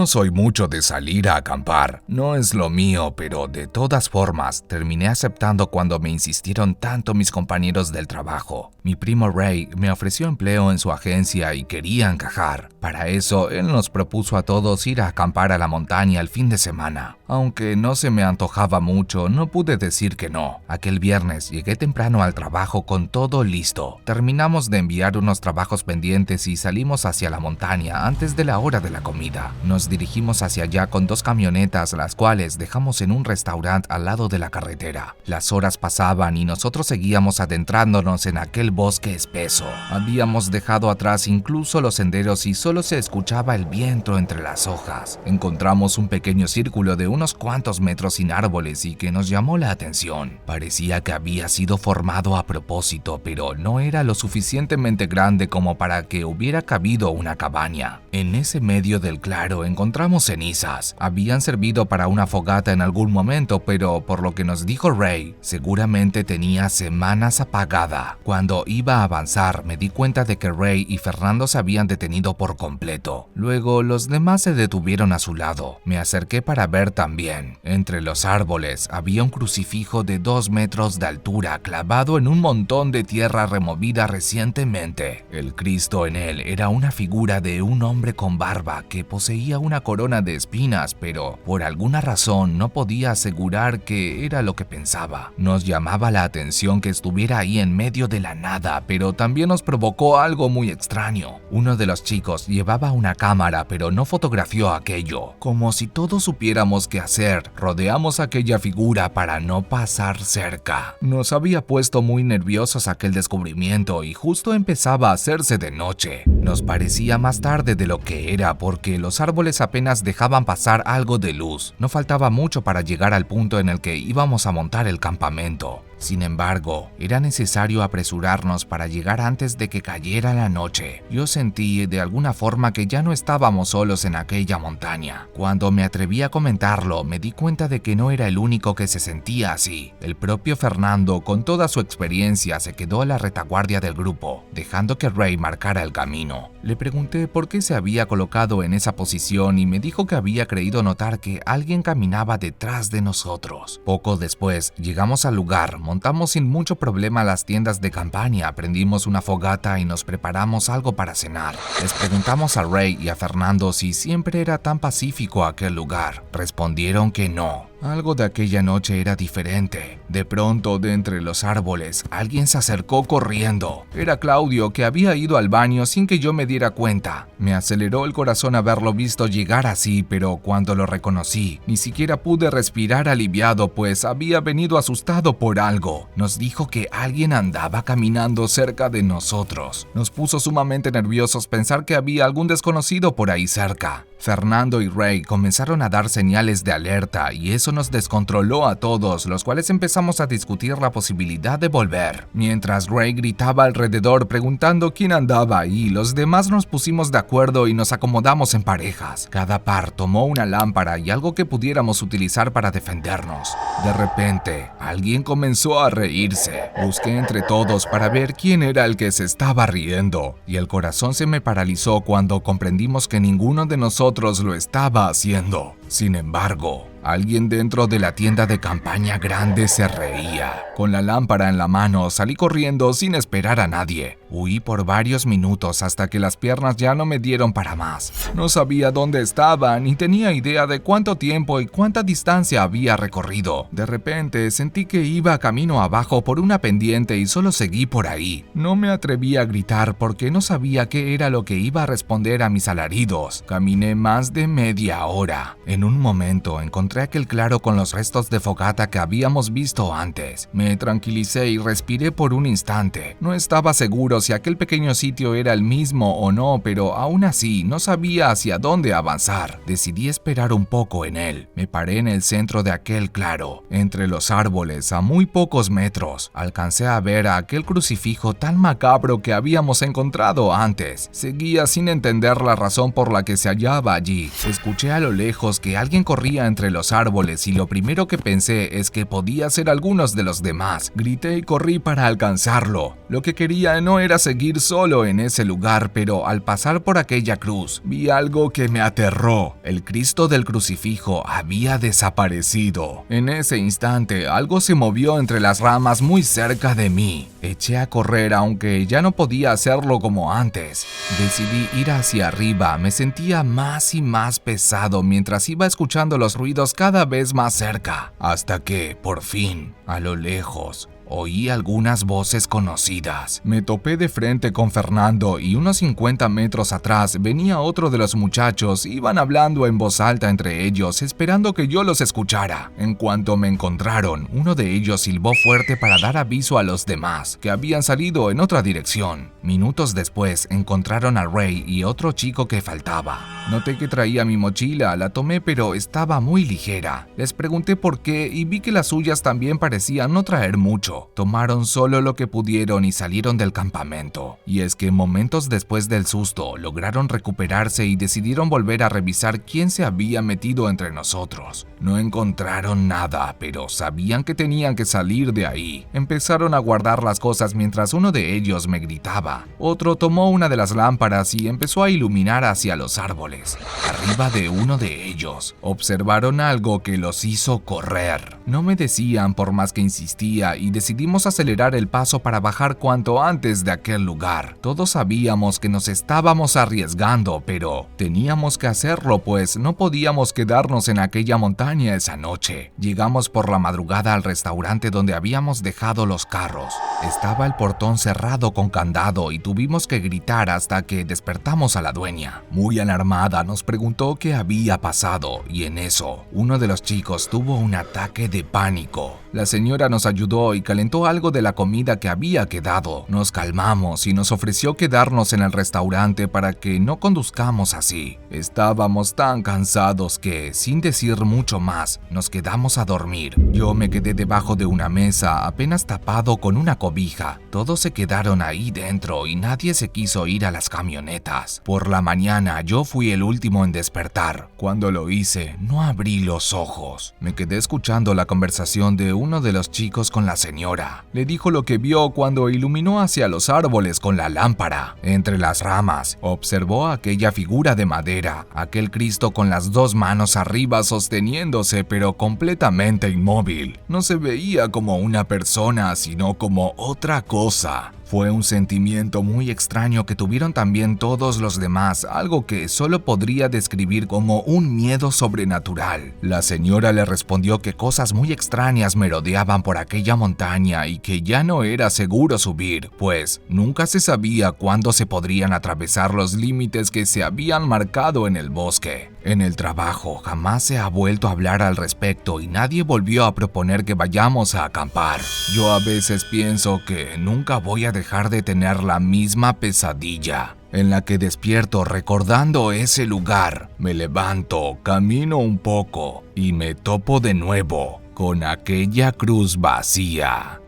No soy mucho de salir a acampar, no es lo mío, pero de todas formas terminé aceptando cuando me insistieron tanto mis compañeros del trabajo. Mi primo Ray me ofreció empleo en su agencia y quería encajar. Para eso, él nos propuso a todos ir a acampar a la montaña el fin de semana. Aunque no se me antojaba mucho, no pude decir que no. Aquel viernes llegué temprano al trabajo con todo listo. Terminamos de enviar unos trabajos pendientes y salimos hacia la montaña antes de la hora de la comida. Nos dirigimos hacia allá con 2 camionetas, las cuales dejamos en un restaurante al lado de la carretera. Las horas pasaban y nosotros seguíamos adentrándonos en aquel bosque espeso. Habíamos dejado atrás incluso los senderos y solo se escuchaba el viento entre las hojas. Encontramos un pequeño círculo de unos cuantos metros sin árboles y que nos llamó la atención. Parecía que había sido formado a propósito, pero no era lo suficientemente grande como para que hubiera cabido una cabaña. En ese medio del claro encontramos cenizas. Habían servido para una fogata en algún momento, pero por lo que nos dijo Ray, seguramente tenía semanas apagada. Cuando iba a avanzar, me di cuenta de que Ray y Fernando se habían detenido por completo. Luego, los demás se detuvieron a su lado. Me acerqué para ver también. Entre los árboles había un crucifijo de 2 metros de altura clavado en un montón de tierra removida recientemente. El Cristo en él era una figura de un hombre con barba que poseía una corona de espinas, pero por alguna razón no podía asegurar que era lo que pensaba. Nos llamaba la atención que estuviera ahí en medio de la nada, pero también nos provocó algo muy extraño. Uno de los chicos llevaba una cámara, pero no fotografió aquello. Como si todos supiéramos qué hacer, rodeamos aquella figura para no pasar cerca. Nos había puesto muy nerviosos aquel descubrimiento y justo empezaba a hacerse de noche. Nos parecía más tarde de lo que era porque los árboles apenas dejaban pasar algo de luz. No faltaba mucho para llegar al punto en el que íbamos a montar el campamento. Sin embargo, era necesario apresurarnos para llegar antes de que cayera la noche. Yo sentí de alguna forma que ya no estábamos solos en aquella montaña. Cuando me atreví a comentarlo, me di cuenta de que no era el único que se sentía así. El propio Fernando, con toda su experiencia, se quedó a la retaguardia del grupo, dejando que Ray marcara el camino. Le pregunté por qué se había colocado en esa posición y me dijo que había creído notar que alguien caminaba detrás de nosotros. Poco después, llegamos al lugar, montamos sin mucho problema las tiendas de campaña, prendimos una fogata y nos preparamos algo para cenar. Les preguntamos a Ray y a Fernando si siempre era tan pacífico aquel lugar. Respondieron que no. Algo de aquella noche era diferente. De pronto, de entre los árboles, alguien se acercó corriendo. Era Claudio, que había ido al baño sin que yo me diera cuenta. Me aceleró el corazón haberlo visto llegar así, pero cuando lo reconocí, ni siquiera pude respirar aliviado, pues había venido asustado por algo. Nos dijo que alguien andaba caminando cerca de nosotros. Nos puso sumamente nerviosos pensar que había algún desconocido por ahí cerca. Fernando y Ray comenzaron a dar señales de alerta y eso nos descontroló a todos, los cuales empezamos a discutir la posibilidad de volver. Mientras Ray gritaba alrededor preguntando quién andaba ahí, los demás nos pusimos de acuerdo y nos acomodamos en parejas. Cada par tomó una lámpara y algo que pudiéramos utilizar para defendernos. De repente, alguien comenzó a reírse. Busqué entre todos para ver quién era el que se estaba riendo, y el corazón se me paralizó cuando comprendimos que ninguno de nosotros lo estaba haciendo. Sin embargo, alguien dentro de la tienda de campaña grande se reía. Con la lámpara en la mano, salí corriendo sin esperar a nadie. Huí por varios minutos hasta que las piernas ya no me dieron para más. No sabía dónde estaba, ni tenía idea de cuánto tiempo y cuánta distancia había recorrido. De repente, sentí que iba camino abajo por una pendiente y solo seguí por ahí. No me atreví a gritar porque no sabía qué era lo que iba a responder a mis alaridos. Caminé más de media hora. En un momento encontré aquel claro con los restos de fogata que habíamos visto antes. Me tranquilicé y respiré por un instante. No estaba seguro si aquel pequeño sitio era el mismo o no, pero aún así no sabía hacia dónde avanzar. Decidí esperar un poco en él. Me paré en el centro de aquel claro, entre los árboles a muy pocos metros. Alcancé a ver a aquel crucifijo tan macabro que habíamos encontrado antes. Seguía sin entender la razón por la que se hallaba allí. Escuché a lo lejos que alguien corría entre los los árboles y lo primero que pensé es que podía ser algunos de los demás. Grité y corrí para alcanzarlo. Lo que quería no era seguir solo en ese lugar, pero al pasar por aquella cruz, vi algo que me aterró. El Cristo del crucifijo había desaparecido. En ese instante, algo se movió entre las ramas muy cerca de mí. Eché a correr aunque ya no podía hacerlo como antes. Decidí ir hacia arriba, me sentía más y más pesado mientras iba escuchando los ruidos cada vez más cerca, hasta que, por fin, a lo lejos, oí algunas voces conocidas. Me topé de frente con Fernando y unos 50 metros atrás venía otro de los muchachos. Iban hablando en voz alta entre ellos, esperando que yo los escuchara. En cuanto me encontraron, uno de ellos silbó fuerte para dar aviso a los demás, que habían salido en otra dirección. Minutos después, encontraron a Ray y otro chico que faltaba. Noté que traía mi mochila, la tomé pero estaba muy ligera. Les pregunté por qué y vi que las suyas también parecían no traer mucho. Tomaron solo lo que pudieron y salieron del campamento. Y es que momentos después del susto, lograron recuperarse y decidieron volver a revisar quién se había metido entre nosotros. No encontraron nada, pero sabían que tenían que salir de ahí. Empezaron a guardar las cosas mientras uno de ellos me gritaba. Otro tomó una de las lámparas y empezó a iluminar hacia los árboles. Arriba de uno de ellos, observaron algo que los hizo correr. No me decían por más que insistía y decidimos acelerar el paso para bajar cuanto antes de aquel lugar. Todos sabíamos que nos estábamos arriesgando, pero teníamos que hacerlo pues no podíamos quedarnos en aquella montaña esa noche. Llegamos por la madrugada al restaurante donde habíamos dejado los carros. Estaba el portón cerrado con candado y tuvimos que gritar hasta que despertamos a la dueña. Muy alarmada nos preguntó qué había pasado y en eso, uno de los chicos tuvo un ataque de pánico. La señora nos ayudó y calentó algo de la comida que había quedado. Nos calmamos y nos ofreció quedarnos en el restaurante para que no conduzcamos así. Estábamos tan cansados que, sin decir mucho más, nos quedamos a dormir. Yo me quedé debajo de una mesa, apenas tapado con una cobija. Todos se quedaron ahí dentro y nadie se quiso ir a las camionetas. Por la mañana yo fui el último en despertar. Cuando lo hice, no abrí los ojos. Me quedé escuchando la conversación de uno de los chicos con la señora. Le dijo lo que vio cuando iluminó hacia los árboles con la lámpara. Entre las ramas, observó aquella figura de madera, aquel Cristo con las dos manos arriba sosteniéndose pero completamente inmóvil. No se veía como una persona, sino como otra cosa. Fue un sentimiento muy extraño que tuvieron también todos los demás, algo que solo podría describir como un miedo sobrenatural. La señora le respondió que cosas muy extrañas merodeaban por aquella montaña y que ya no era seguro subir, pues nunca se sabía cuándo se podrían atravesar los límites que se habían marcado en el bosque. En el trabajo jamás se ha vuelto a hablar al respecto y nadie volvió a proponer que vayamos a acampar. Yo a veces pienso que nunca voy a dejar de tener la misma pesadilla, en la que despierto recordando ese lugar, me levanto, camino un poco y me topo de nuevo con aquella cruz vacía.